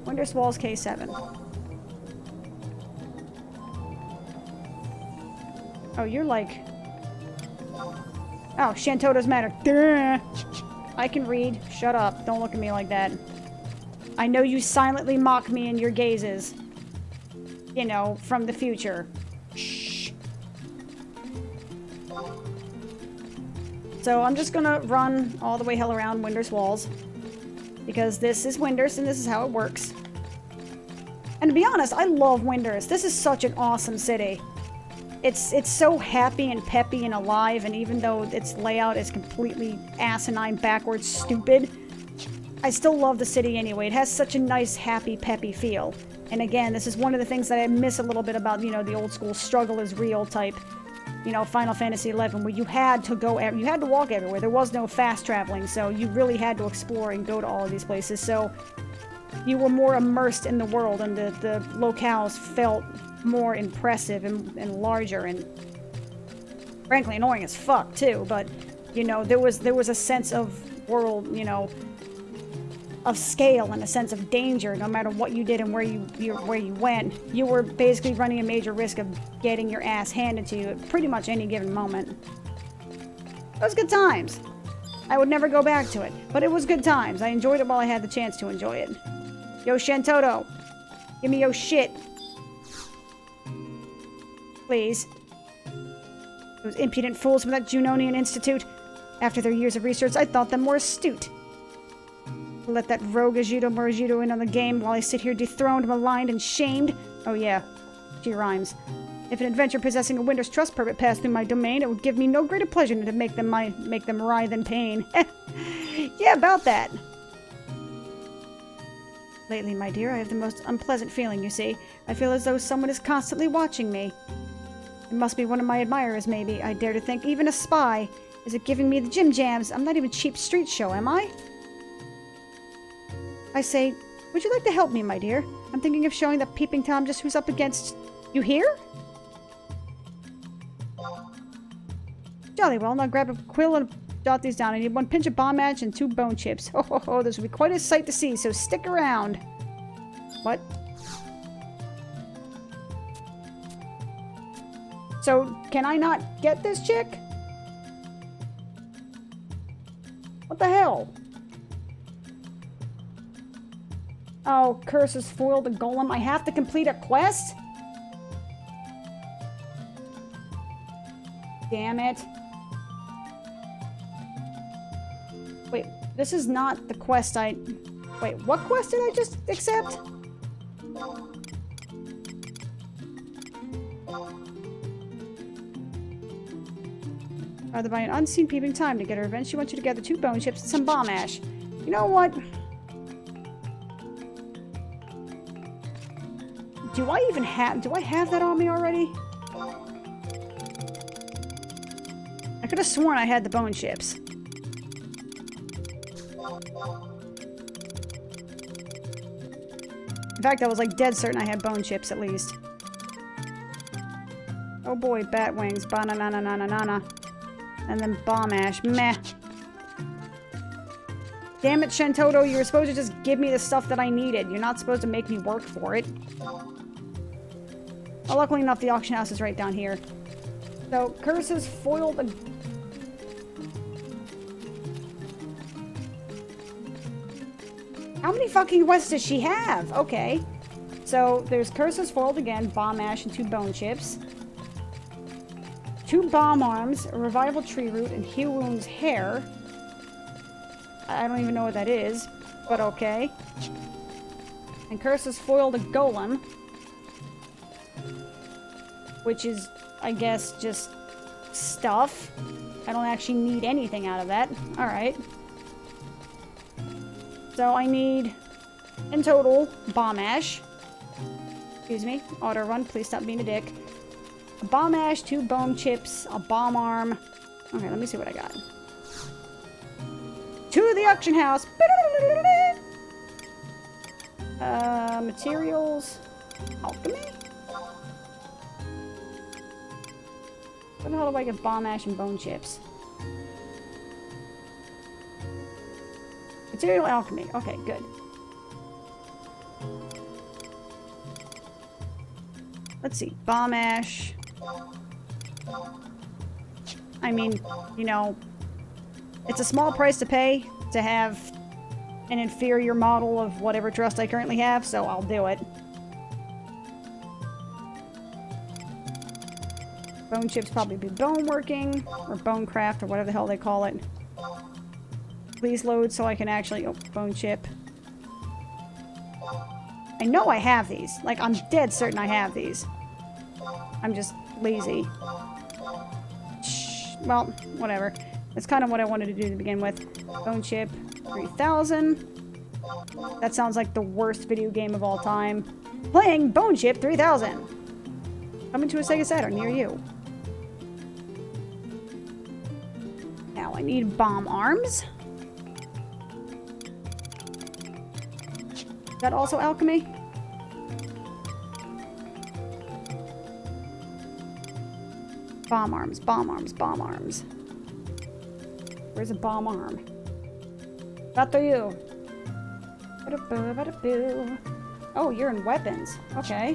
Windhurst Walls K7. Oh, you're like... Oh, Shantoto's matter. Duh. I can read. Shut up. Don't look at me like that. I know you silently mock me in your gazes. You know, from the future. Shh. So I'm just gonna run all the way hell around Windhurst Walls. Because this is Windhurst and this is how it works. And to be honest, I love Windhurst. This is such an awesome city. It's so happy and peppy and alive, and even though its layout is completely asinine, backwards, stupid, I still love the city anyway. It has such a nice, happy, peppy feel. And again, this is one of the things that I miss a little bit about, you know, the old school struggle is real type, you know, Final Fantasy XI, where you had to go, you had to walk everywhere. There was no fast traveling, so you really had to explore and go to all of these places. So you were more immersed in the world, and the locales felt more impressive and larger, and frankly annoying as fuck too. But you know, there was a sense of world, you know, of scale and a sense of danger. No matter what you did and where you went, you were basically running a major risk of getting your ass handed to you at pretty much any given moment. It was good times. I would never go back to it, but it was good times. I enjoyed it while I had the chance to enjoy it. Yo, Shantoto, give me your shit. Please. Those impudent fools from that Junonian Institute. After their years of research, I thought them more astute. Let that rogue Morijudo in on the game while I sit here dethroned, maligned, and shamed. Oh yeah, she rhymes. If an adventurer possessing a Winter's Trust permit passed through my domain, it would give me no greater pleasure than to make them writhe in pain. Yeah, about that. Lately, my dear, I have the most unpleasant feeling, you see. I feel as though someone is constantly watching me. It must be one of my admirers, maybe. I dare to think even a spy. Is it giving me the Jim Jams? I'm not even cheap street show, am I? I say, would you like to help me, my dear? I'm thinking of showing that peeping Tom just who's up against... You here? Jolly well, now grab a quill and jot these down. I need 1 pinch of bomb match and 2 bone chips. Ho ho ho, this will be quite a sight to see, so stick around. What? So, can I not get this chick? What the hell? Oh, curse has foiled the golem. I have to complete a quest? Damn it. Wait, this is not the quest I... Wait, what quest did I just accept? Rather by an unseen peeping time to get her revenge, she wants you to gather 2 bone chips and some bomb ash. You know what? Do I even have... Do I have that on me already? I could have sworn I had the bone chips. In fact, I was like dead certain I had bone chips at least. Oh boy, bat wings. Ba-na-na-na-na-na-na. And then bomb ash. Meh. Damn it, Shentoto, you were supposed to just give me the stuff that I needed. You're not supposed to make me work for it. Well, luckily enough, the auction house is right down here. So, Curse has foiled a... How many fucking quests does she have? Okay. So, there's Curse has foiled again, bomb ash, and 2 bone chips. 2 bomb arms, a revival tree root, and heal wounds hair. I don't even know what that is, but okay. And Curse has foiled a golem. Which is, I guess, just stuff. I don't actually need anything out of that. Alright. So I need, in total, bomb ash. Excuse me. Auto run. Please stop being a dick. A bomb ash, 2 bone chips, a bomb arm. Okay, let me see what I got. To the auction house. Materials. Alchemy? Where the hell do I get bomb ash and bone chips? Material alchemy. Okay, good. Let's see. Bomb ash. I mean, you know, it's a small price to pay to have an inferior model of whatever trust I currently have, so I'll do it. Bone chips probably be bone working, or bone craft, or whatever the hell they call it. Please load so I can actually... Oh, bone chip. I know I have these. Like, I'm dead certain I have these. I'm just lazy. Shh. Well, whatever. That's kind of what I wanted to do to begin with. Bone chip, 3000. That sounds like the worst video game of all time. Playing Bone Chip 3000. Coming to a Sega Saturn near you. Now I need bomb arms. Is that also alchemy? Bomb arms, bomb arms, bomb arms. Where's a bomb arm? That to you. Oh, you're in weapons. Okay.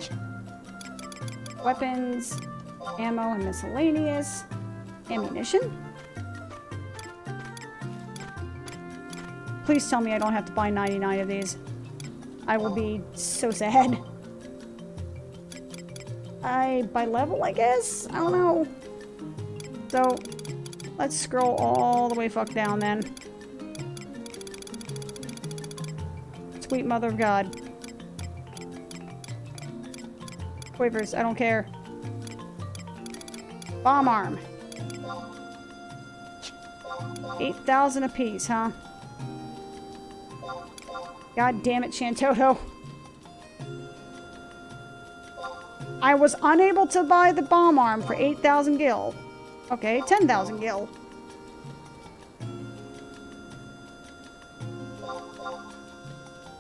Weapons, ammo, and miscellaneous. Ammunition? Please tell me I don't have to buy 99 of these. I will be so sad. By level, I guess? I don't know. So, let's scroll all the way fuck down then. Sweet mother of God. Quavers, I don't care. Bomb arm. 8,000 apiece, huh? God damn it, Shantoto. I was unable to buy the bomb arm for 8,000 gil. Okay, 10,000 gil.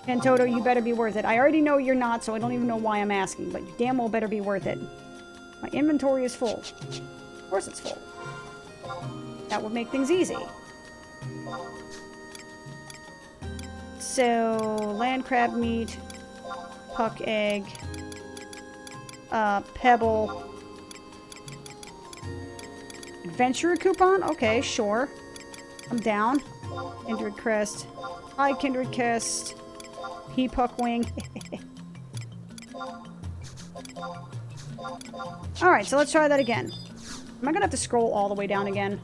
Shantoto, you better be worth it. I already know you're not, so I don't even know why I'm asking, but you damn well better be worth it. My inventory is full. Of course it's full. That would make things easy. So, land crab meat, puck egg, pebble, adventurer coupon? Okay, sure. I'm down. Kindred crest. Hi, kindred crest. Pea puck wing. Alright, so let's try that again. Am I gonna have to scroll all the way down again?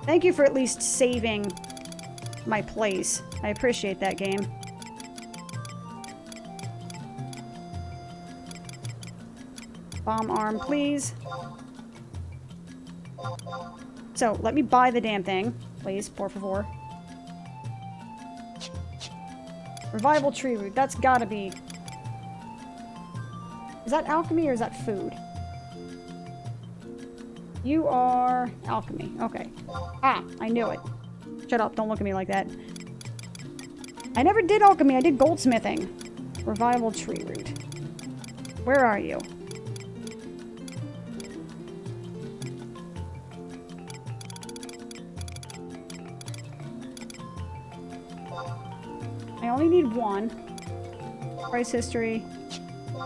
Thank you for at least saving my place. I appreciate that, game. Bomb arm, please. So, let me buy the damn thing. Please, por favor. Revival tree root. That's gotta be... Is that alchemy or is that food? You are alchemy. Okay. Ah, I knew it. Shut up. Don't look at me like that. I never did alchemy. I did goldsmithing. Revival tree root. Where are you? I only need one. Price history.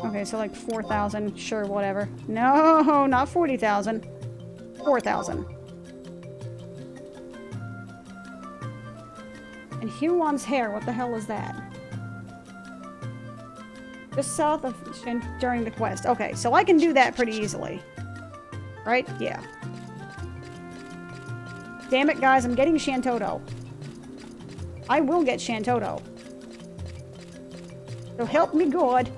Okay, so like 4,000. Sure, whatever. No, not 40,000. 4,000. And Huon's hair. What the hell is that? Just south of Shin during the quest. Okay, so I can do that pretty easily. Right? Yeah. Damn it, guys. I'm getting Shantoto. I will get Shantoto. So help me God.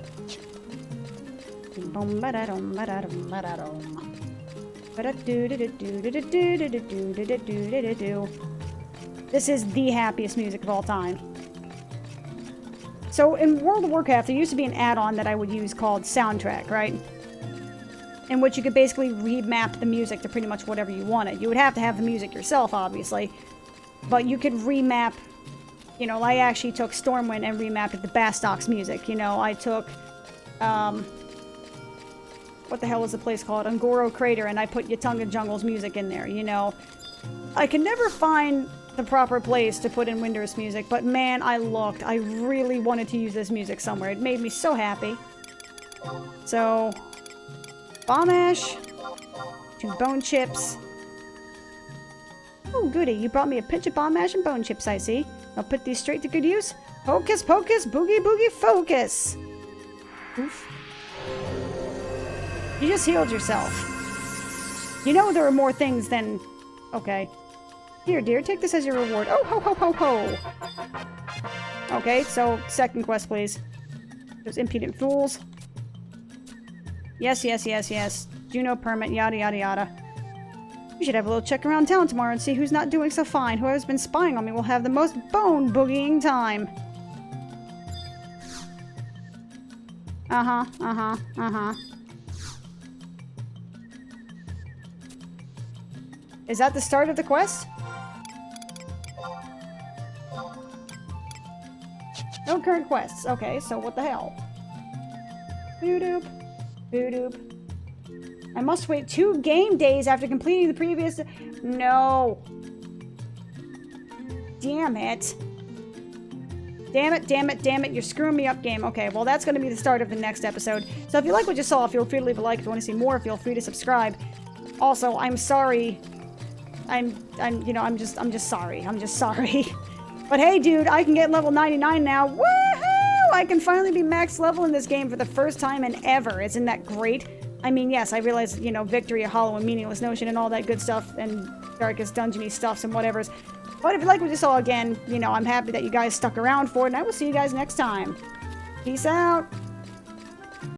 This is the happiest music of all time. So in World of Warcraft, there used to be an add-on that I would use called Soundtrack, right? In which you could basically remap the music to pretty much whatever you wanted. You would have to have the music yourself, obviously. But you could remap... You know, I actually took Stormwind and remapped it to Bastoc's music. You know, I took... what the hell was the place called? Ungoro Crater, and I put Yatunga Jungle's music in there, you know. I can never find the proper place to put in Windurst music, but man, I looked. I really wanted to use this music somewhere. It made me so happy. So, Bomb Ash, 2 bone chips. Oh, goody, you brought me a pinch of Bomb Ash and bone chips, I see. I'll put these straight to good use. Hocus pocus, boogie boogie focus. Oof. You just healed yourself. You know there are more things than... Okay. Here, dear, take this as your reward. Oh, ho, ho, ho, ho. Okay, so, second quest, please. Those impudent fools. Yes, yes, yes, yes. Juno permit, yada, yada, yada. We should have a little check around town tomorrow and see who's not doing so fine. Whoever's been spying on me will have the most bone boogieing time. Uh-huh, uh-huh, uh-huh. Is that the start of the quest? No current quests. Okay, so what the hell? Boo-doop. Boo-doop. I must wait 2 game days after completing the previous... No. Damn it. Damn it, damn it, damn it. You're screwing me up, game. Okay, well, that's going to be the start of the next episode. So if you like what you saw, feel free to leave a like. If you want to see more, feel free to subscribe. Also, I'm sorry. I'm just sorry. I'm just sorry. But hey, dude, I can get level 99 now. Woohoo! I can finally be max level in this game for the first time in ever. Isn't that great? I mean, yes, I realize, you know, victory, a hollow and meaningless notion, and all that good stuff, and darkest dungeony stuffs and whatever's. But if you like what you saw again, you know, I'm happy that you guys stuck around for it, and I will see you guys next time. Peace out.